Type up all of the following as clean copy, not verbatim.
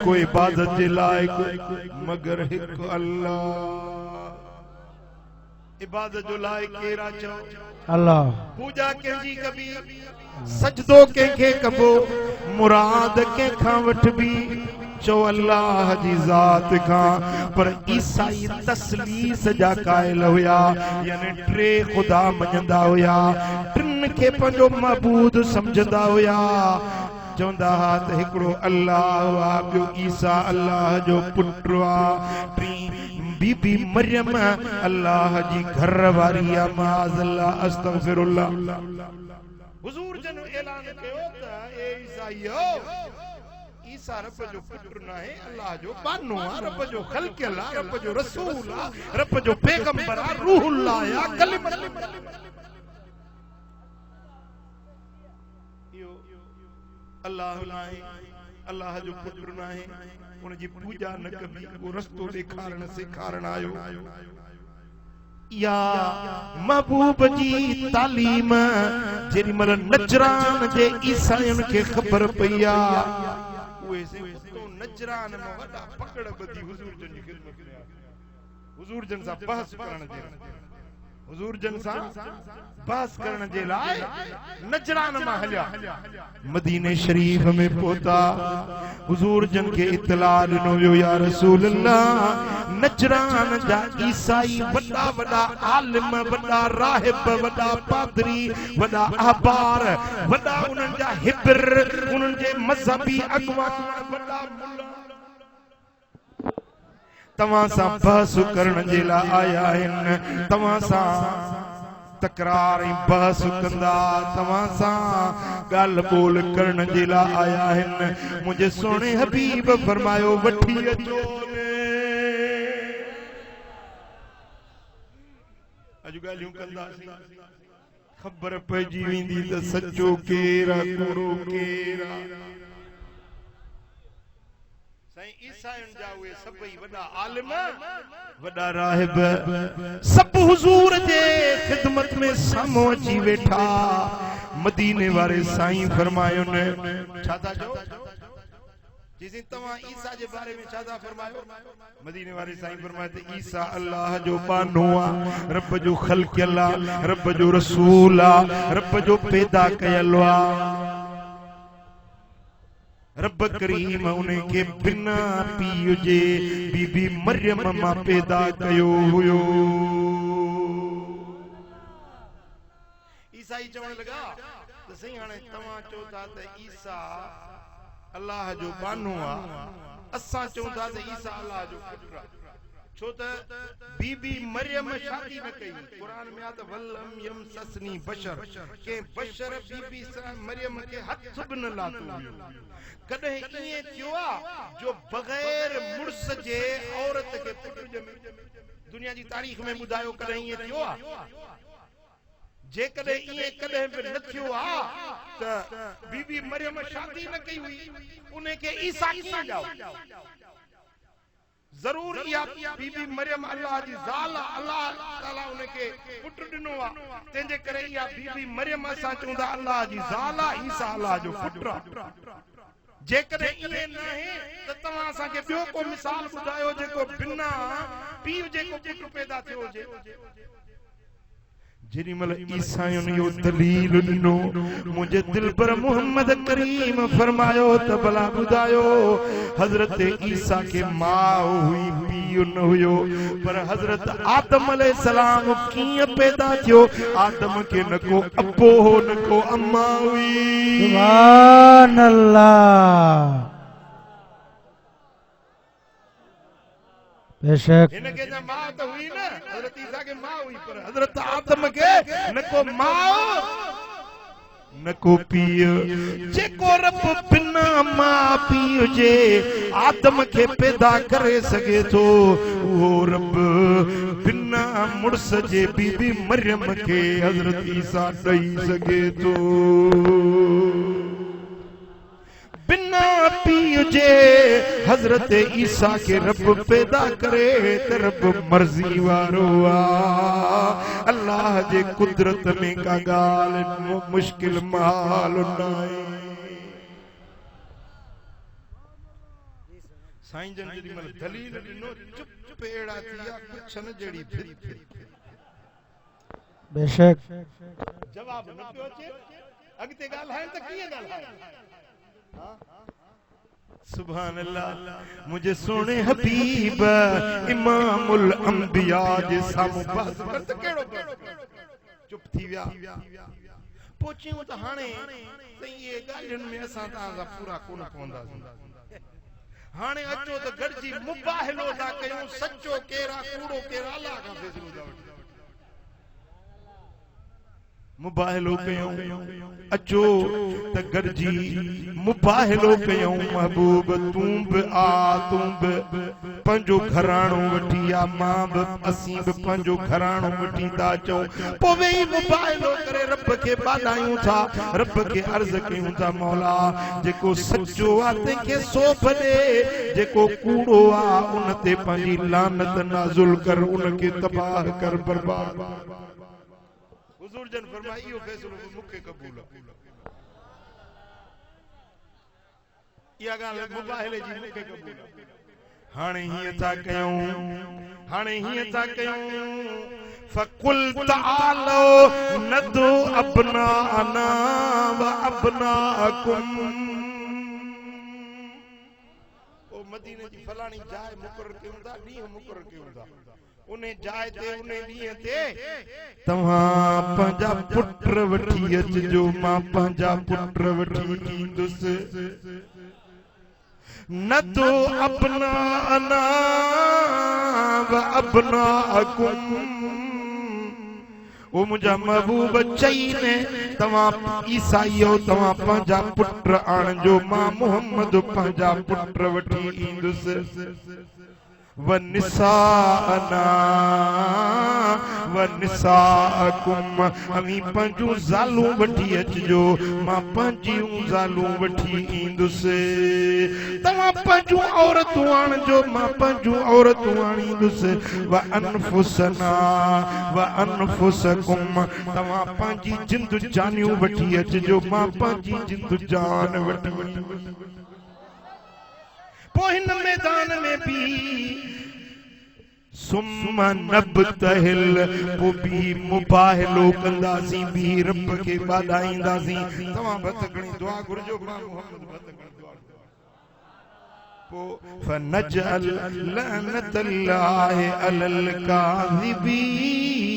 कोई इबादत जे लायक मगर हिक अल्लाह। इबादत जो लायक केरा चो अल्लाह। पूजा कंहिंजी कबी, सजदो कंहिंखे कबो, मुराद कंहिंखां वठबी चो अल्लाह जी ज़ात खां। पर ईसाई तस्लीस जा कायल हुया, यानी टे खुदा मञंदा हुया, टिन खे पंहिंजो महबूद समझंदा हुया। चवंदा हा त हिकिड़ो अल्लाह आ, ॿियो ईसा अल्लाह जो पुटु आ, टी बीबी मरियम अल्लाह जी घर वारी आ। माज़अल्लाह अस्तगफिरुल्लाह। हुजूर जन ऐलान कयो त ए ईसाईओ, ईसा रब जो पुत्र ना है, अल्लाह जो बानो आ, रब जो खल्क़ियल आ, रब जो रसूल आ, रब जो पैगंबर आ, रूहुल्लाह या कलिमत। यो अल्लाह ना है, अल्लाह जो पुत्र ना है, उन जी पूजा न कबी, वो रस्तो ॾेखारण सेखारण आयो। या महबूब जी तालीम जेडी मल नजरान जे ईसाईन के खबर पईया, उहे से तो नजरान में वडा पकड़ बदी हुजूर जन जी खिदमत में आ। हुजूर जन सा बहस करण जे, हुजूर जन सा बहस करण जे लाए नजरान में हलिया। मदीने शरीफ में पहुता, हुजूर जन के इत्तला दिनो वियो, या रसूल अल्लाह, नजरान जा ईसाई वडा वडा आलिम, वडा राहिब, वडा पादरी, वडा अहबार, वडा उन्हनि जा हिब्र, उन्हनि जे मजहबी अगवान, वडा मुल्ला तव्हां सां बहस करण जे लाइ आया आहिनि, तव्हां सां तकरार ऐं बहस कंदा, तव्हां सां ॻाल्हि ॿोल करण जे लाइ आया आहिनि। मुंहिंजे सोणे हबीब फरमायो, वठी अचो अॼु ॻाल्हियूं कंदासीं, ख़बर पइजी वेंदी त सचो केरु आहे, कूड़ो केरु आहे। ईसायुनि जा उहे सभई वॾा आलिम, वॾा राहिब, सभु हुजूर जे ख़िदमत में साम्हूं अची वेठा। मदीने वारे साईं फरमायो न, छा था चओ? जिसे तव्हां ईसा जे बारे में छा था फरमायो? मदीने वारे साईं फरमाए त ईसा अल्लाह जो बानो आ, रब जो खल्क़ियल आ, रब जो रसूल आ, रब जो पैदा कयल आ। रब करीम उन्हें के बिना पीउ जे बीबी मरियम मां पैदा कयो हुयो। ईसाई चवण लगा त सही हाणे तव्हां चओ था त ईसा अल्लाह जो बानो आ, असां चऊं था त ईसा अल्लाह जो पुत्र आ। छो त बीबी मरियम शादी न कई, कुरान में आ त वल्लम यमससनी बशर, के बशर बीबी मरियम के हथ बि न लातो हुयो। कॾहिं ईअं थियो आ जो बग़ैर मुड़स जे औरत खे पुत्र ॼमे? दुनिया जी तारीख़ में ॿुधायो कॾहिं ईअं थियो आ? जेकॾहिं ईअं कॾहिं बि न थियो आ त बीबी मरियम शादी न कई हुई, उन्हें के ईसा कीअं ॼाओ? जरूर इहा बीबी मरियम अल्लाह जी ज़ाल, अल्लाह ताला उनके पुत्र ॾिनो आ, तंहिंजे करे इहा बीबी मरियम असां चऊं था अल्लाह जी ज़ाल आ, ईसा अल्लाह जो पुत्र आ। जेकॾहिं ईअं न आहे त तव्हां असांखे ॿियो को मिसाल ॿुधायो जेको बिना पीउ जेको पुत्र पैदा थियो हुजे। जेॾी महिल ईसायुनि इहो दलील ॾिनो, मुंहिंजे दिल पर मोहम्मद करीम फरमायो त भला ॿुधायो, हज़रत ईसा के माउ हुई, पीउ न हुयो, पर हज़रत आदम अलैहिस्सलाम कीअं पैदा थियो? आदम के न को अबो हो न को अम्मा हुई। सुभान अल्लाह। बेशक इनके ना मां तो हुई ना, हजरत ईसा के मां हुई, पर हजरत आदम के न को मां न को पीउ। जेको रब बिना मां पीउ जे आदम के पैदा करे सके थो, वो रब बिना मुड़स जे बीबी मरियम के हजरत ईसा ॾेई सके थो। बिना पीउ जे हजरत ईसा के रब पैदा करे त रब मर्जी वारो आ। अल्लाह जे कुदरत में का ॻाल्हि मुश्किल महाल नाहे। साईं जन जेडी मल दलील दिनो चुप पेड़ा थिया कुछ न जेडी फिर बेशक जवाब न पियो अचे अगते ॻाल्हाइण त कीअं ॻाल्हाइण सुभान अल्लाह मुझे सोने हबीब इमामुल अंबिया जे सामू बहस कर त केड़ो चुप थी विया पोचियूं त हाणे सही ये ॻाल्हियुनि में असां तव्हां पूरा कोन पवंदासीं हाणे अचो त गॾिजी मुबाहिलो था कयूं सचो केरा कूड़ो केरा अल्लाह खां फ़ैसिलो था वठूं मुबाहिलो कयूं अचो त गॾिजी मुबाहिलो कयूं महबूब तूं बि आ तूं बि पंहिंजो घराणो वठी आ मां बि असीं बि पंहिंजो घराणो वठी था अचूं पोइ वेही मुबाहिलो करे रब खे ॿाॾायूं था रब खे अर्ज़ कयूं था मौला जेको सचो आहे तंहिंखे सोभ ॾे जेको कूड़ो आहे उन ते पंहिंजी लानत नाज़ुल कर उनखे तबाह कर बर्बाद हुजूर जन फरमाई इहो फ़ैसिलो मूंखे क़बूल आहे इहा ॻाल्हि मुबाहिले जी मूंखे क़बूल आहे हाणे हीअं था कयूं फकुल तालो नदु अबनाना व अबनाकुम ओ मदीने जी फलाणी जाइ मुक़रर कयूं था ॾींहुं मुक़रर कयूं था उन्हें जाए ते उन्हें ॾींहं ते तव्हां पंहिंजा पुट वठी अचिजो मां पंहिंजा पुट वठी ईंदुसि न तो अपना अना व अपना अकुम ओ मुंहिंजा महबूब चई ने तव्हां ईसाईओ तव्हां पंहिंजा पुट आणजो मां मोहम्मद पंहिंजा पुट वठी ईंदुसि वनिसाअना वनिसाअकुम अमी पंहिंजूं ज़ालूं वठी अचिजो मां पंहिंजियूं ज़ालूं वठी ईंदुसि तव्हां पंहिंजूं औरतूं आणजो मां पंहिंजूं औरतूं आणींदुसि व अनफुसकुम तव्हां पंहिंजी जिंद जानियूं वठी अचिजो मां पंहिंजी जिंद जान वठी पोइ हिन मैदान में भी सुम्मा नबतहिल पोइ भी मुबाहिलो कंदासीं भी रब खे ॿाॾाईंदासीं तव्हां भत घणी दुआ घुरजो मां मोहम्मद भत घणी दुआ पोइ फनजअल लअनतल्लाहि अलल काज़िबीन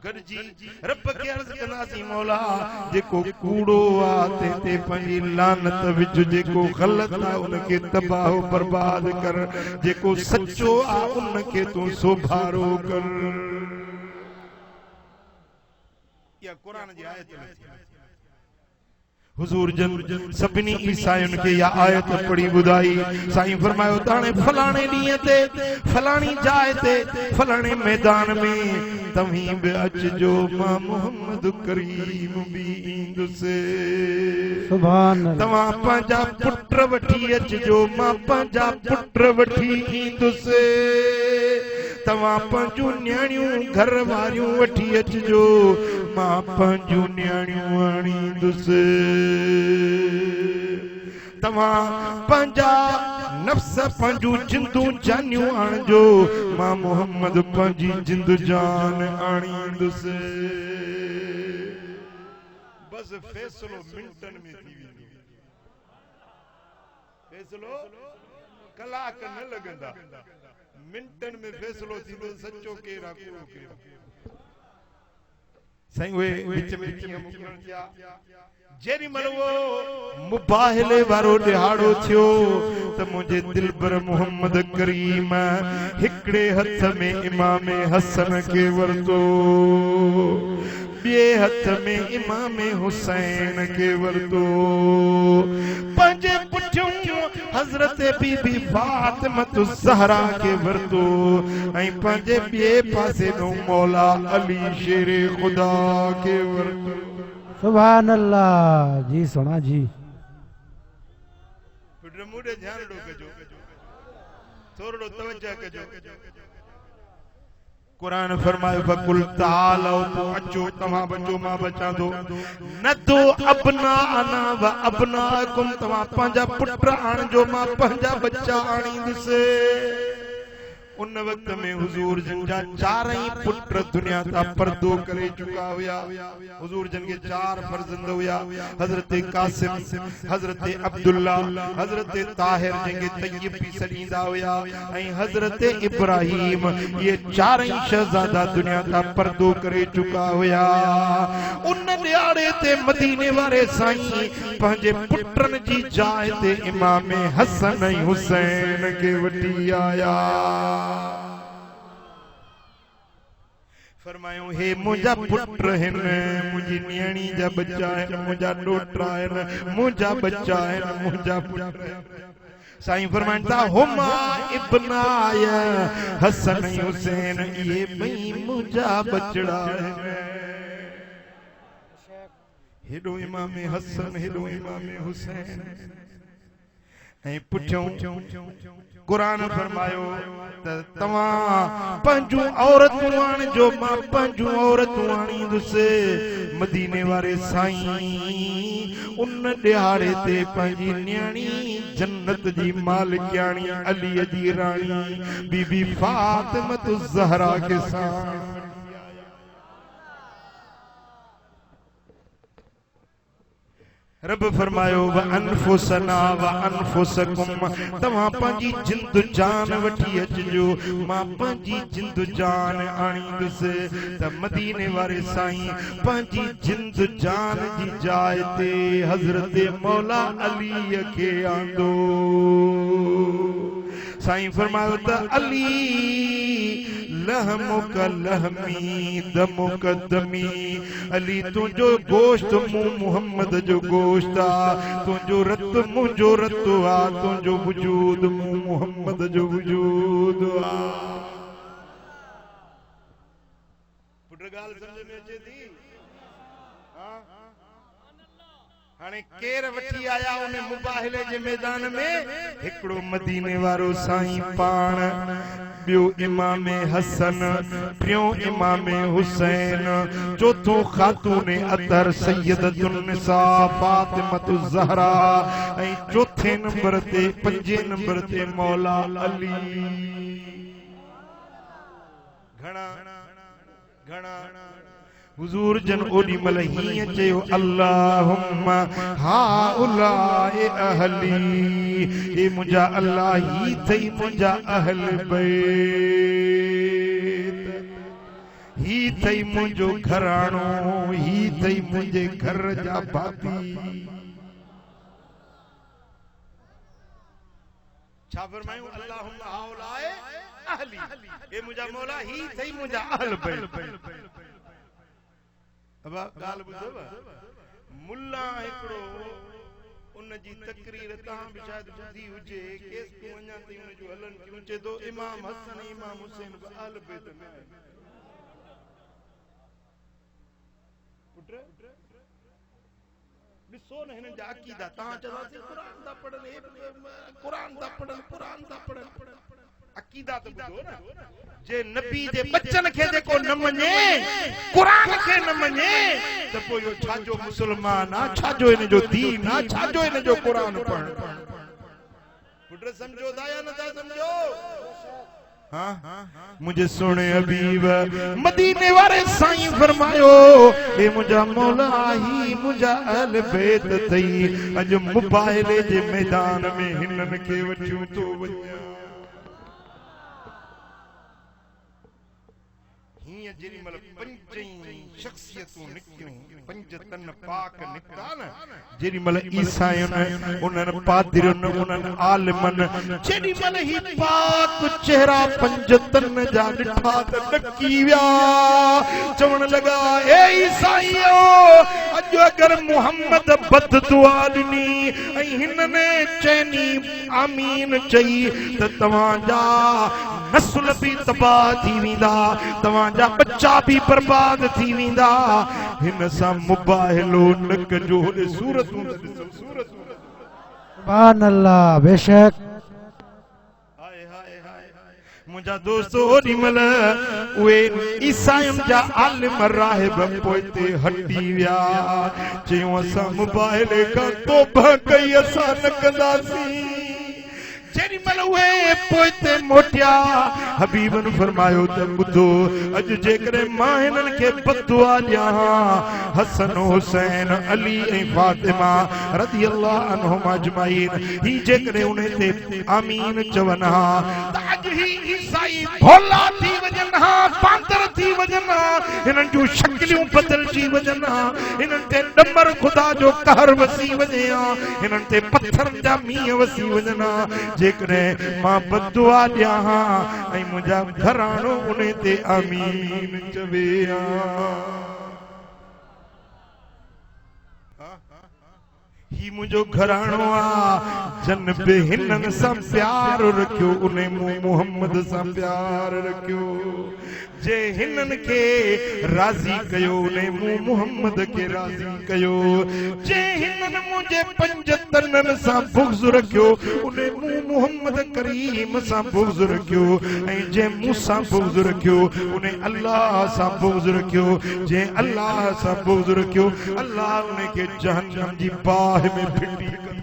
गॾिजी रब खे अर्ज़ कंदासीं मौला जेको कूड़ो आहे ते पंहिंजी लानत विझ जेको ग़लत आहे उनखे तबाह बर्बाद कर जेको सचो आहे उनखे तूं सोभारो कर इहा क़ुरान जी आयत हुजूर जन सभिनी ईसायुनि खे इहा आयत पढ़ी ॿुधाई साईं फरमायो ताणे फलाणे ॾींहं ते फलाणी जाइ ते फलाणे मैदान में तव्हीं बि अचिजो मां मोहम्मद करीम बि ईंदुसि सुभान अल्लाह तव्हां पंहिंजा पुट वठी अचिजो मां पंहिंजा पुट वठी ईंदुसि तव्हां पंहिंजूं न्याणियूं घर वारियूं वठी अचिजो मां पंहिंजूं न्याणियूं आणींदुसि तव्हां पंहिंजा नफ्स पंहिंजूं जिंदूं जानियूं आणजो मां मोहम्मद पंहिंजी जिंद जान आणींदुसि बस फ़ैसिलो मिंटनि में थी वेंदो फ़ैसिलो कलाक न लॻंदा मिंटन में फ़ैसिलो थींदो सचो केरु आहे कूड़ो केरु साईं उहे विच में कीअं मुकरण थिया जेॾी महिल उहो मुबाहिले वारो ॾिहाड़ो थियो त मुंहिंजे दिलबर मोहम्मद करीम हिकिड़े हथ में इमाम हसन खे वरितो ॿिए हथ में इमाम हुसैन खे वरितो पंहिंजे पुठियों हज़रत बीबी फातिमत ज़हरा खे वरितो ऐं पंहिंजे ॿिए पासे ॾों मौला अली शेर ख़ुदा खे वरितो सुभान अल्लाह जी सोना जी मुंडे ध्यान ॾो कजो थोरो तवज्जो कजो कुरान फरमायो फकुल तालो तो अचो तमा बचो मां बचा दो न तो अपना अना व अपनाकुम तमा पंजा पुत्र आण जो मां पंजा बच्चा आणी दिसे उन वक्त में हुजूर जन जा चारई पुत्र दुनिया ता पर्दो करे चुका हुया हुजूर जन के चार फर्जंद हुया हजरत कासिम हजरत अब्दुल्ला हजरत ताहिर जंगे तय्यब भी सडींदा हुया ऐं हजरत इब्राहिम ये चारई शहजादा दुनिया ता पर्दो करे चुका हुया उन न्यारे ते मदीने वाले साईं पंहिंजे पुत्रन जी जाइ ते इमाम हसन ऐं हुसैन के वठी आया फरमायो हे मुझा पुत्र है मुझी नियाणी जा बच्चा है मुझा डोटरा है मुझा बच्चा है मुझा पुत्र साईं फरमाता हुमा इब्नाय हसन हुसैन ये भई मुझा बचड़ा है हेडो इमाम हसन हेडो इमाम हुसैन ऐं पुछूं कुरान फरमायो तवा पंजू औरतूं आण जो मां पंजू औरतूं आणी दुसे मदीने वाले साईं उन दिहाड़े ते पंहिंजी न्याणी जन्नत जी मालिकाणी अली जी राणी बीबी फातिमा ज़हरा के साथ रब फरमायो व अनफुसना व अनफुसकुम तवा पंजी जिंद जान वठी अचजो मां पंजी जिंद जान आणी दुसे त मदीने वाले साईं पंजी जिंद जान जी जाइ ते हजरत मौला अली के आंदो साईं फरमायो त अली लहमुक लहमी दमुक दमी अली तुझो गोश्त मु मोहम्मद जो गोश्त आ तुझो रत मुझो रत आ तुझो वजूद मु मोहम्मद जो वजूद आ पुत्र गाल समझ में अचे थी हां हाने केर वठी आया उन मुबाहिले जे मैदान में हिकड़ो मदीने वारो साईं पाण बियो इमाम हसन टियों इमाम हुसैन चौथो खातून अतर सैयदतुन निसा फातिमा ज़हरा ऐं चौथे नंबर ते पंजे नंबर ते मौला अली घणा घणा हुजूर जन ओडी मल ही चयो अल्लाहुम्मा हाउलाए अहली ए मुझा अल्लाह ही थई मुझा अहल बैत ही थई मुझो घराणो ही थई मुझे घर जा भाती छा फरमायूं अल्लाहुम्मा हाउलाए अहली ए मुझा मौला ही थई मुझा अहल बैत अब गाल बुधव मुल्ला एकड़ो उन जी तकरीर ता भी शायद बुधी हुजे केस तू वणा ती उन जो हलन क्यों चे तो इमाम हसन इमाम हुसैन अहल बैत में पुत्र ॾिसो न हिन जा अकीदा ता चवासी कुरान दा पढ़न कुरान दा पढ़न अकीदा तो बुधो न जे नबी जे बच्चन खे जेको न मने कुरान खे न मने त पोइ यो छाजो मुसलमान आ छाजो इन जो दीन आ छाजो इन जो कुरान पढ़ पुत्र समझो दा या न दा समझो हां मुझे सुने हबीब मदीने वाले साईं फरमायो ए मुझा मौला ही मुझा अहल बैत तई अज मुबाहिले जे मैदान में हिनन के वठियो तो वञा जेरी मल पंजई शख्सियतूं निकियूं पंज तन पाक निकता न जेरी मल ईसायुन उनन पादरियुन उनन आलिमन जेरी मल ही पाक चेहरा पंज तन जा ॾिठा त ॾकी विया चवण लगा ए ईसाईयो अॼु अगर मोहम्मद बद दुआ ॾिनी ऐं हिनने चैनी आमीन चई त तव्हांजा नस्ल भी तबाह थी वेंदा तव्हांजा बच्चा भी बर्बाद थी वेंदा हिन सां मुबाहिलो न कजो सूरत सुभान अल्लाह बेशक हाय हाय हाय मुंहिंजा दोस्त ओॾी महिल उहे ईसायुनि जा आलिम राहिब पोइते हटी विया चयूं असां मोबाइल खां तौबा कई असां न कंदासीं जेॾी महिल उहे पोइते मोटिया हबीबन फरमायो त ॿुधो अॼु जेकॾहिं मां हिननि खे बददुआ ॾियां हसन हुसैन अली ऐं फातिमा रज़ी अल्लाह अन्हुमा अजमाइन ही जेकॾहिं उन ते आमीन चवनि हा त अॼु ही ईसाई भोला थी वञनि हा बांदर थी वञनि हा हिननि जूं शक्लियूं बदिलजी वञनि हा हिननि ते ॾमर ख़ुदा जो कहर वसी वञे हा हिननि ते पत्थरनि जा मींहं वसी वञनि हा जेकॾहिं मां बददुआ ॾियां हा ऐं मुंहिंजा घराणो उन ते आमीन चवे हा ही मुंहिंजो घराणो आ जन बि हिननि सां प्यार रखियो उन मोहम्मद सां प्यार रखियो जे हिननि खे राज़ी कयो उन मोहम्मद खे राज़ी कयो जे हिननि मुंहिंजे पंज तननि सां बुग़्ज़ रखियो उन मोहम्मद करीम सां बुग़्ज़ रखियो ऐं जे मूंसां बुग़्ज़ रखियो उन अल्लाह सां बुग़्ज़ रखियो जे अल्लाह सां बुग़्ज़ रखियो अल्लाह उन खे जहन्नम जी बाहि में फिटी